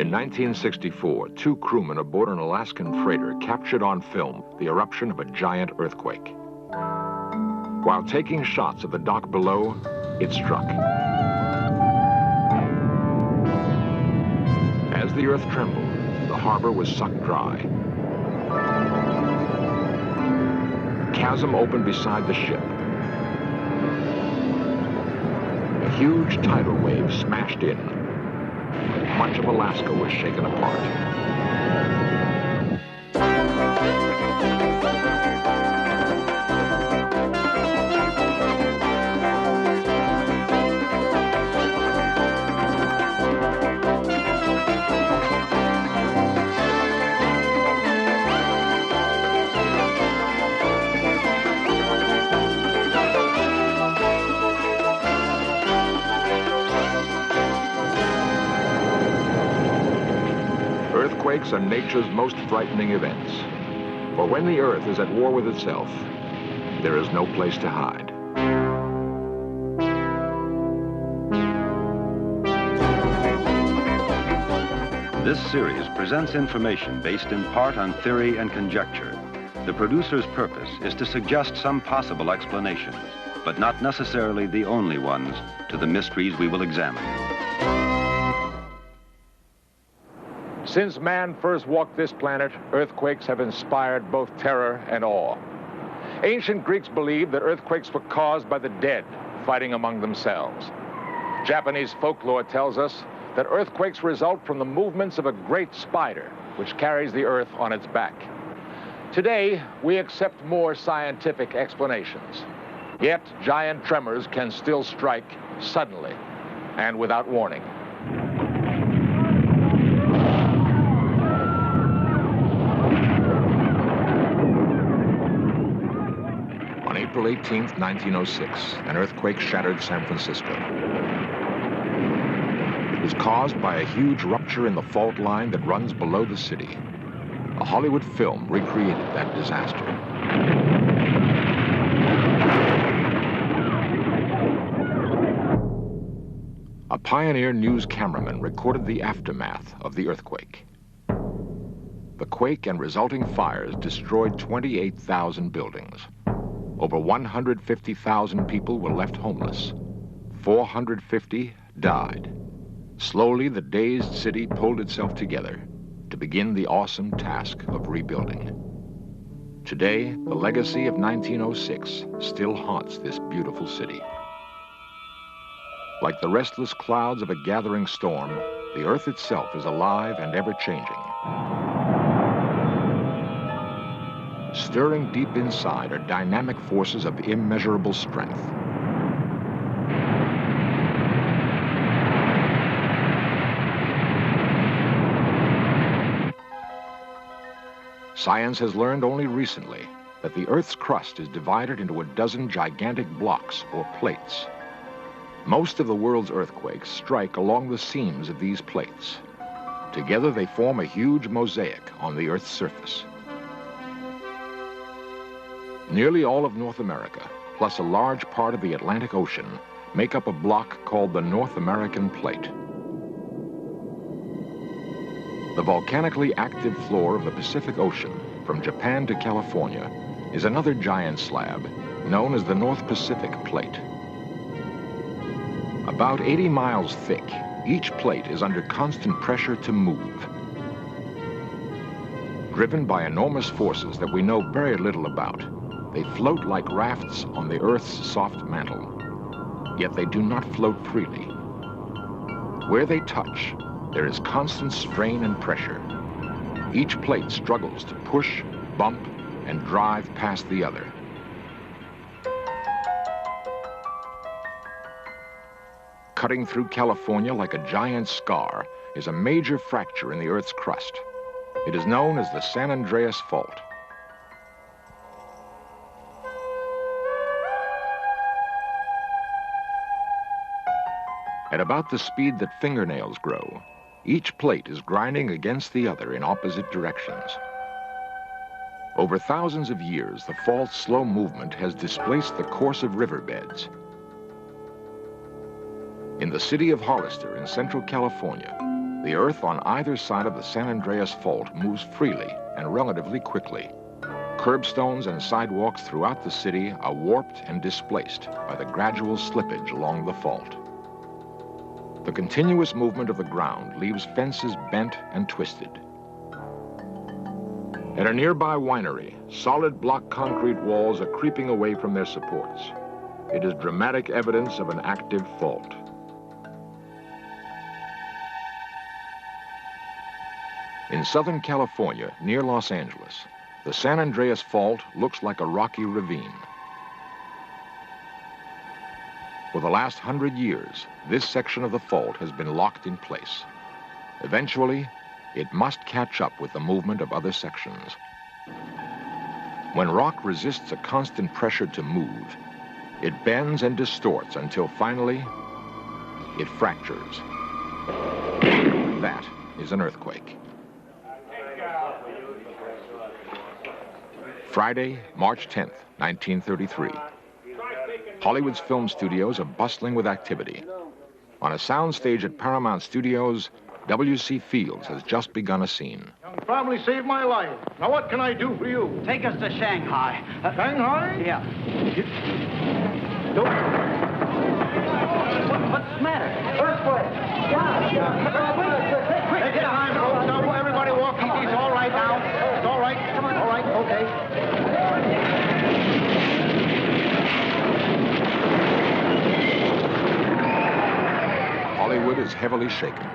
In 1964, two crewmen aboard an Alaskan freighter captured on film the eruption of a giant earthquake. While taking shots of the dock below, it struck. As the earth trembled, the harbor was sucked dry. A chasm opened beside the ship. A huge tidal wave smashed in. Much of Alaska was shaken apart. Earthquakes are nature's most frightening events. For when the earth is at war with itself, there is no place to hide. This series presents information based in part on theory and conjecture. The producer's purpose is to suggest some possible explanations, but not necessarily the only ones, to the mysteries we will examine. Since man first walked this planet, earthquakes have inspired both terror and awe. Ancient Greeks believed that earthquakes were caused by the dead fighting among themselves. Japanese folklore tells us that earthquakes result from the movements of a great spider, which carries the earth on its back. Today, we accept more scientific explanations. Yet, giant tremors can still strike suddenly and without warning. On April 18th, 1906, an earthquake shattered San Francisco. It was caused by a huge rupture in the fault line that runs below the city. A Hollywood film recreated that disaster. A pioneer news cameraman recorded the aftermath of the earthquake. The quake and resulting fires destroyed 28,000 buildings. Over 150,000 people were left homeless. 450 died. Slowly, the dazed city pulled itself together to begin the awesome task of rebuilding. Today, the legacy of 1906 still haunts this beautiful city. Like the restless clouds of a gathering storm, the earth itself is alive and ever-changing. Stirring deep inside are dynamic forces of immeasurable strength. Science has learned only recently that the Earth's crust is divided into a dozen gigantic blocks or plates. Most of the world's earthquakes strike along the seams of these plates. Together they form a huge mosaic on the Earth's surface. Nearly all of North America, plus a large part of the Atlantic Ocean, make up a block called the North American Plate. The volcanically active floor of the Pacific Ocean, from Japan to California, is another giant slab known as the North Pacific Plate. About 80 miles thick, each plate is under constant pressure to move. Driven by enormous forces that we know very little about, they float like rafts on the Earth's soft mantle. Yet they do not float freely. Where they touch, there is constant strain and pressure. Each plate struggles to push, bump, and drive past the other. Cutting through California like a giant scar is a major fracture in the Earth's crust. It is known as the San Andreas Fault. At about the speed that fingernails grow, each plate is grinding against the other in opposite directions. Over thousands of years, the fault's slow movement has displaced the course of riverbeds. In the city of Hollister in Central California, The earth on either side of the San Andreas Fault moves freely and relatively quickly. Curbstones and sidewalks throughout the city are warped and displaced by the gradual slippage along the fault. The continuous movement of the ground leaves fences bent and twisted. At a nearby winery, solid block concrete walls are creeping away from their supports. It is dramatic evidence of an active fault. In Southern California, near Los Angeles, the San Andreas Fault looks like a rocky ravine. For the last 100 years, this section of the fault has been locked in place. Eventually, it must catch up with the movement of other sections. When rock resists a constant pressure to move, it bends and distorts until finally, it fractures. That is an earthquake. Friday, March 10th, 1933. Hollywood's film studios are bustling with activity. On a soundstage at Paramount Studios, W.C. Fields has just begun a scene. Young family saved my life. Now what can I do for you? Take us to Shanghai. Shanghai? Yeah. What's the matter? Earthquake. Take your time, folks. Now, everybody walk easy. It's all right now. It's all right. Come on. All right, okay. Hollywood is heavily shaken,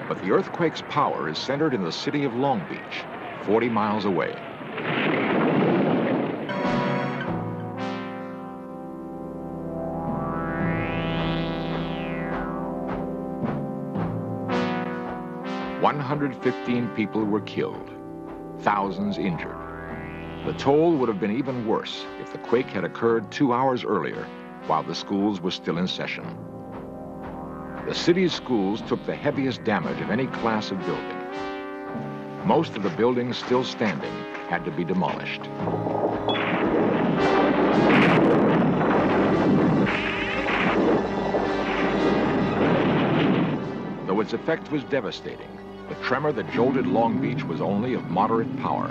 but the earthquake's power is centered in the city of Long Beach, 40 miles away. "115 people were killed, thousands injured. The toll would have been even worse if the quake had occurred 2 hours earlier, while the schools were still in session. The city's schools took the heaviest damage of any class of building. Most of the buildings still standing had to be demolished. Though its effect was devastating, the tremor that jolted Long Beach was only of moderate power.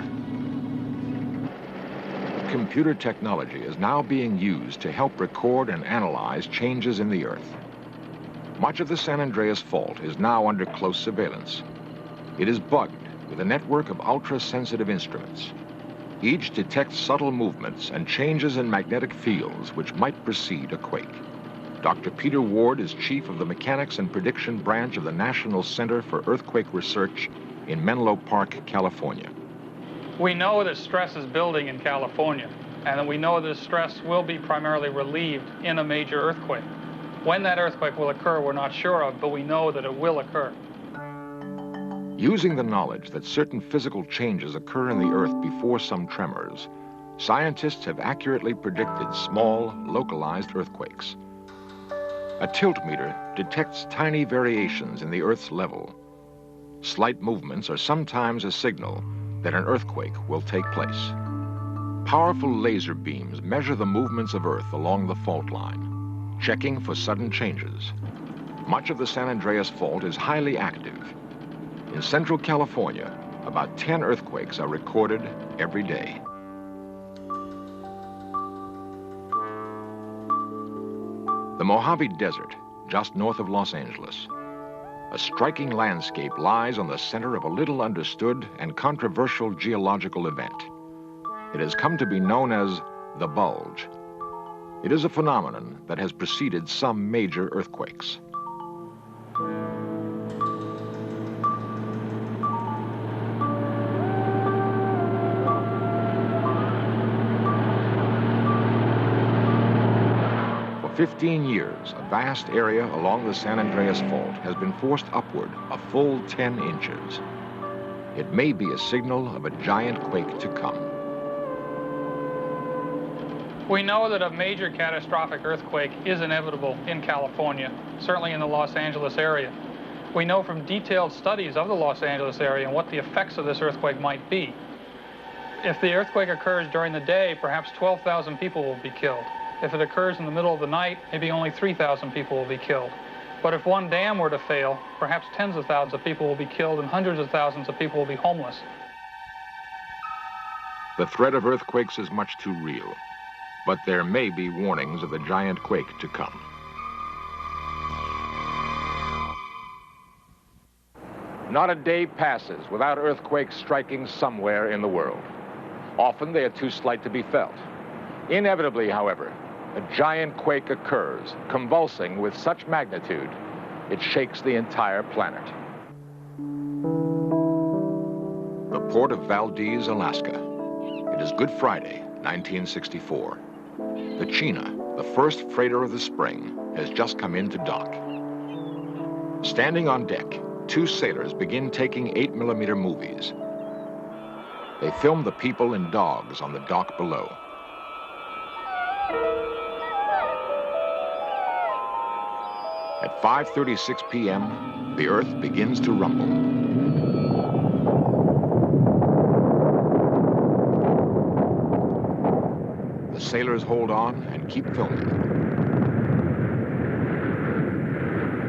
Computer technology is now being used to help record and analyze changes in the earth. Much of the San Andreas Fault is now under close surveillance. It is bugged with a network of ultra-sensitive instruments. Each detects subtle movements and changes in magnetic fields which might precede a quake. Dr. Peter Ward is chief of the Mechanics and Prediction Branch of the National Center for Earthquake Research in Menlo Park, California. We know that stress is building in California, and that we know that stress will be primarily relieved in a major earthquake. When that earthquake will occur, we're not sure of, but we know that it will occur. Using the knowledge that certain physical changes occur in the earth before some tremors, scientists have accurately predicted small, localized earthquakes. A tiltmeter detects tiny variations in the earth's level. Slight movements are sometimes a signal that an earthquake will take place. Powerful laser beams measure the movements of Earth along the fault line, checking for sudden changes. Much of the San Andreas Fault is highly active. In Central California, about 10 earthquakes are recorded every day. The Mojave Desert, just north of Los Angeles. A striking landscape lies on the center of a little understood and controversial geological event. It has come to be known as the bulge. It is a phenomenon that has preceded some major earthquakes. For 15 years, a vast area along the San Andreas Fault has been forced upward a full 10 inches. It may be a signal of a giant quake to come. We know that a major catastrophic earthquake is inevitable in California, certainly in the Los Angeles area. We know from detailed studies of the Los Angeles area and what the effects of this earthquake might be. If the earthquake occurs during the day, perhaps 12,000 people will be killed. If it occurs in the middle of the night, maybe only 3,000 people will be killed. But if one dam were to fail, perhaps tens of thousands of people will be killed and hundreds of thousands of people will be homeless. The threat of earthquakes is much too real, but there may be warnings of the giant quake to come. Not a day passes without earthquakes striking somewhere in the world. Often they are too slight to be felt. Inevitably, however, a giant quake occurs, convulsing with such magnitude, it shakes the entire planet. The port of Valdez, Alaska. It is Good Friday, 1964. The Chena, the first freighter of the spring, has just come into dock. Standing on deck, two sailors begin taking 8mm movies. They film the people and dogs on the dock below. At 5:36 p.m., the earth begins to rumble. The sailors hold on and keep filming.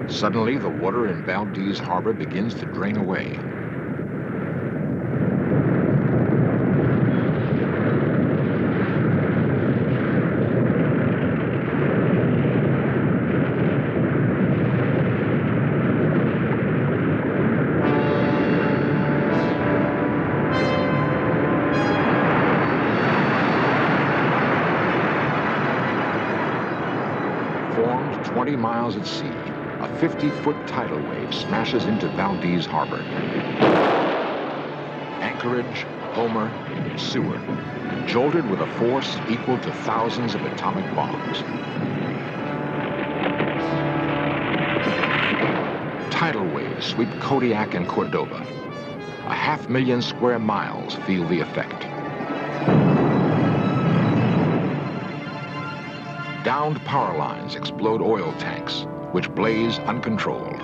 Suddenly, the water in Valdez Harbor begins to drain away. Formed 20 miles at sea, a 50-foot tidal wave smashes into Valdez Harbor. Anchorage, Homer, Seward, jolted with a force equal to thousands of atomic bombs. Tidal waves sweep Kodiak and Cordova. 500,000 square miles feel the effect. Downed power lines explode oil tanks, which blaze uncontrolled.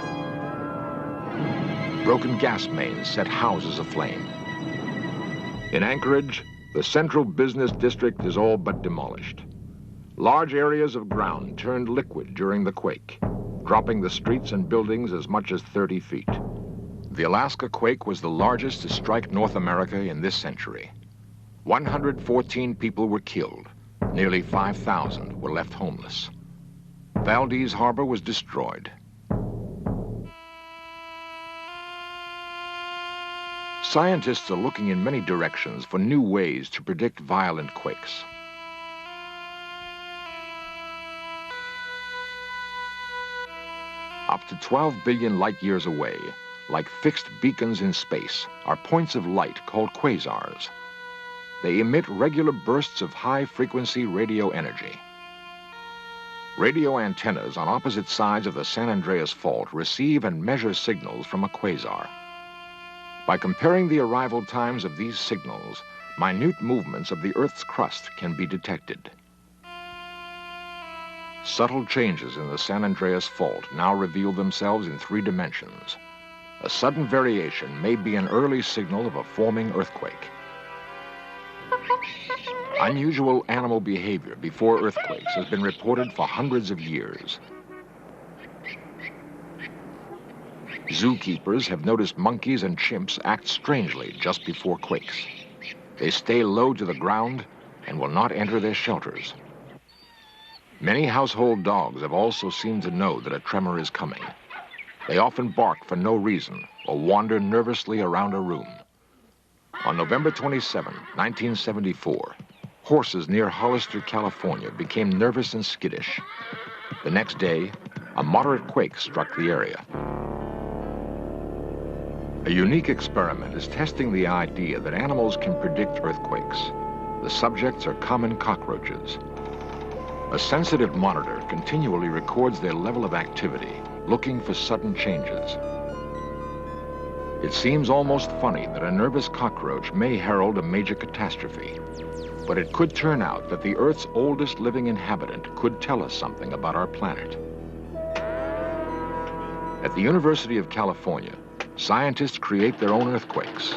Broken gas mains set houses aflame. In Anchorage, the central business district is all but demolished. Large areas of ground turned liquid during the quake, dropping the streets and buildings as much as 30 feet. The Alaska quake was the largest to strike North America in this century. 114 people were killed. Nearly 5,000 were left homeless. Valdez Harbor was destroyed. Scientists are looking in many directions for new ways to predict violent quakes. Up to 12 billion light years away, like fixed beacons in space, are points of light called quasars. They emit regular bursts of high-frequency radio energy. Radio antennas on opposite sides of the San Andreas Fault receive and measure signals from a quasar. By comparing the arrival times of these signals, minute movements of the Earth's crust can be detected. Subtle changes in the San Andreas Fault now reveal themselves in 3 dimensions. A sudden variation may be an early signal of a forming earthquake. Unusual animal behavior before earthquakes has been reported for hundreds of years. Zookeepers have noticed monkeys and chimps act strangely just before quakes. They stay low to the ground and will not enter their shelters. Many household dogs have also seemed to know that a tremor is coming. They often bark for no reason or wander nervously around a room. On November 27, 1974, horses near Hollister, California became nervous and skittish. The next day, a moderate quake struck the area. A unique experiment is testing the idea that animals can predict earthquakes. The subjects are common cockroaches. A sensitive monitor continually records their level of activity, looking for sudden changes. It seems almost funny that a nervous cockroach may herald a major catastrophe, but it could turn out that the Earth's oldest living inhabitant could tell us something about our planet. At the University of California, scientists create their own earthquakes.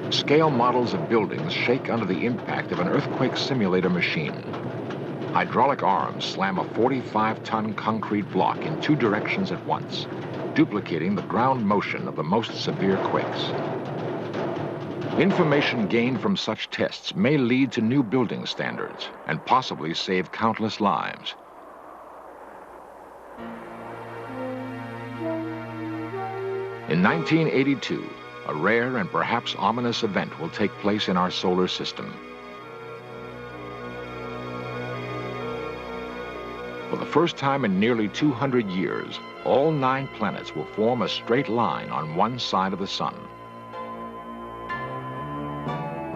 Scale models of buildings shake under the impact of an earthquake simulator machine. Hydraulic arms slam a 45-ton concrete block in 2 directions at once, duplicating the ground motion of the most severe quakes. Information gained from such tests may lead to new building standards and possibly save countless lives. In 1982, a rare and perhaps ominous event will take place in our solar system. For the first time in nearly 200 years, all 9 planets will form a straight line on one side of the sun.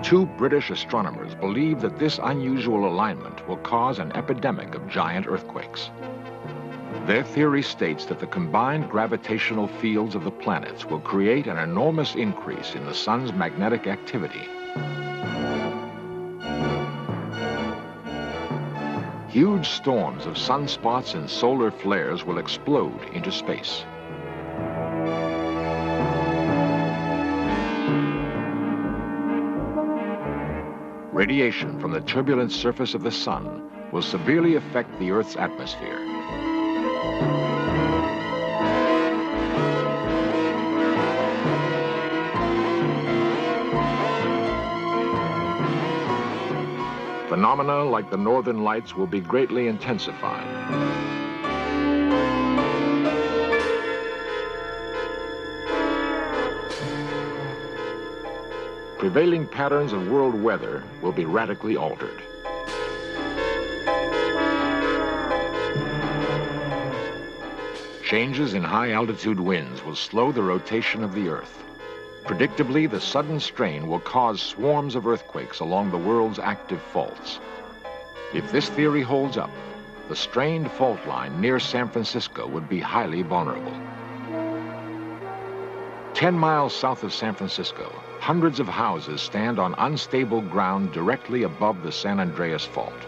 2 British astronomers believe that this unusual alignment will cause an epidemic of giant earthquakes. Their theory states that the combined gravitational fields of the planets will create an enormous increase in the sun's magnetic activity. Huge storms of sunspots and solar flares will explode into space. Radiation from the turbulent surface of the sun will severely affect the Earth's atmosphere. Phenomena like the northern lights will be greatly intensified. Prevailing patterns of world weather will be radically altered. Changes in high-altitude winds will slow the rotation of the Earth. Predictably, the sudden strain will cause swarms of earthquakes along the world's active faults. If this theory holds up, the strained fault line near San Francisco would be highly vulnerable. 10 miles south of San Francisco, hundreds of houses stand on unstable ground directly above the San Andreas Fault.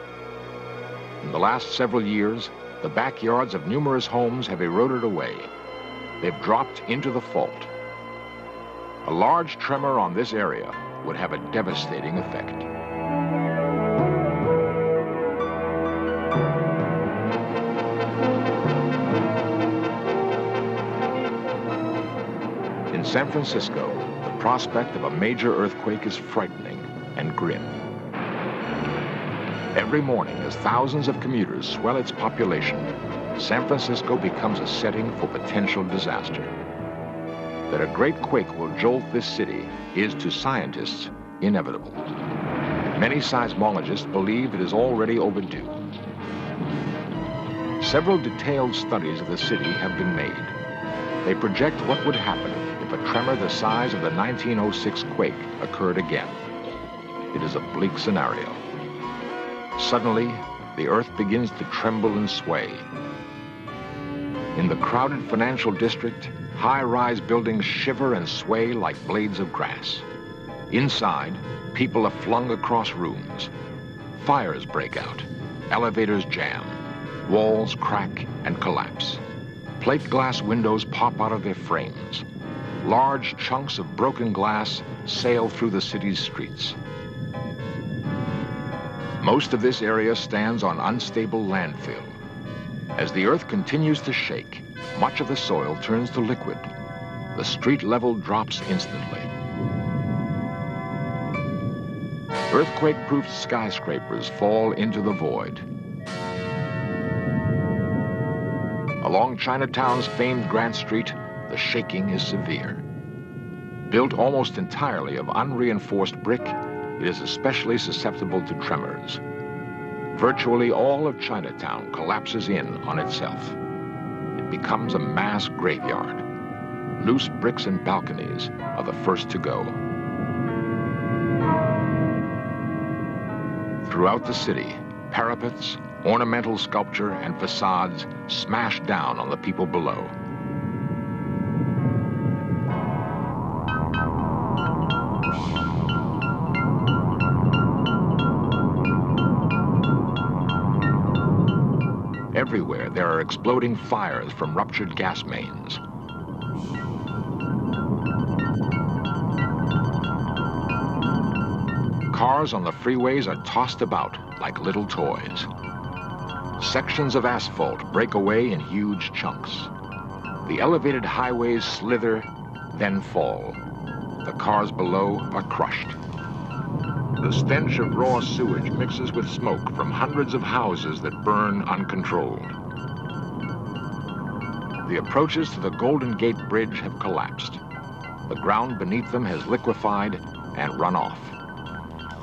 In the last several years, the backyards of numerous homes have eroded away. They've dropped into the fault. A large tremor on this area would have a devastating effect. In San Francisco, the prospect of a major earthquake is frightening and grim. Every morning, as thousands of commuters swell its population, San Francisco becomes a setting for potential disaster. That a great quake will jolt this city is, to scientists, inevitable. Many seismologists believe it is already overdue. Several detailed studies of the city have been made. They project what would happen if a tremor the size of the 1906 quake occurred again. It is a bleak scenario. Suddenly, the Earth begins to tremble and sway. In the crowded financial district, high-rise buildings shiver and sway like blades of grass. Inside, people are flung across rooms. Fires break out. Elevators jam. Walls crack and collapse. Plate glass windows pop out of their frames. Large chunks of broken glass sail through the city's streets. Most of this area stands on unstable landfill. As the Earth continues to shake, much of the soil turns to liquid. The street level drops instantly. Earthquake-proof skyscrapers fall into the void. Along Chinatown's famed Grant Street, the shaking is severe. Built almost entirely of unreinforced brick, it is especially susceptible to tremors. Virtually all of Chinatown collapses in on itself. It becomes a mass graveyard. Loose bricks and balconies are the first to go. Throughout the city, parapets, ornamental sculpture, and facades smash down on the people below. Everywhere, there are exploding fires from ruptured gas mains. Cars on the freeways are tossed about like little toys. Sections of asphalt break away in huge chunks. The elevated highways slither, then fall. The cars below are crushed. The stench of raw sewage mixes with smoke from hundreds of houses that burn uncontrolled. The approaches to the Golden Gate Bridge have collapsed. The ground beneath them has liquefied and run off.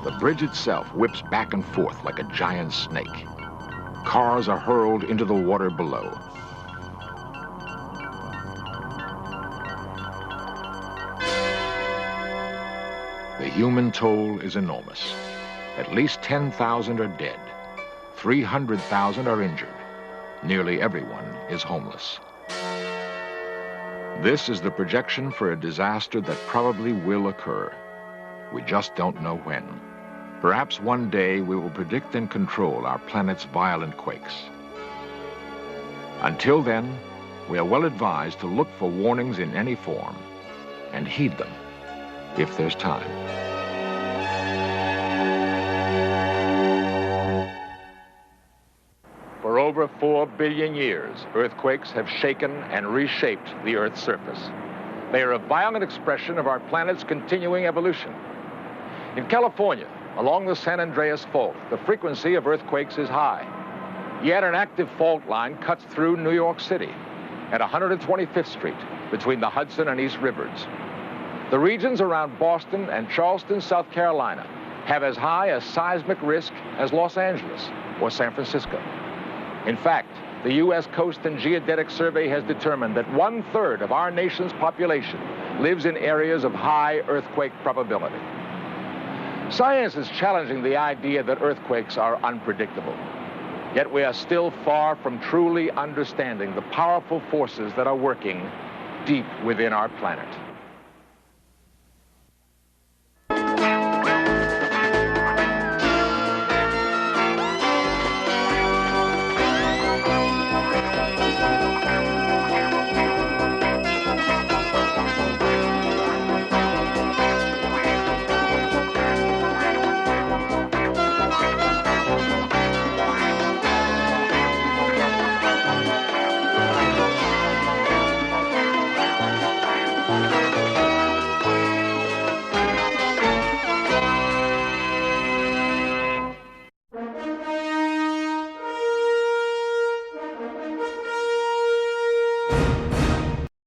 The bridge itself whips back and forth like a giant snake. Cars are hurled into the water below. The human toll is enormous. At least 10,000 are dead. 300,000 are injured. Nearly everyone is homeless. This is the projection for a disaster that probably will occur. We just don't know when. Perhaps one day we will predict and control our planet's violent quakes. Until then, we are well advised to look for warnings in any form and heed them if there's time. For over 4 billion years, earthquakes have shaken and reshaped the Earth's surface. They are a violent expression of our planet's continuing evolution. In California, along the San Andreas Fault, the frequency of earthquakes is high. Yet an active fault line cuts through New York City at 125th Street between the Hudson and East Rivers. The regions around Boston and Charleston, South Carolina, have as high a seismic risk as Los Angeles or San Francisco. In fact, the U.S. Coast and Geodetic Survey has determined that 1/3 of our nation's population lives in areas of high earthquake probability. Science is challenging the idea that earthquakes are unpredictable. Yet we are still far from truly understanding the powerful forces that are working deep within our planet.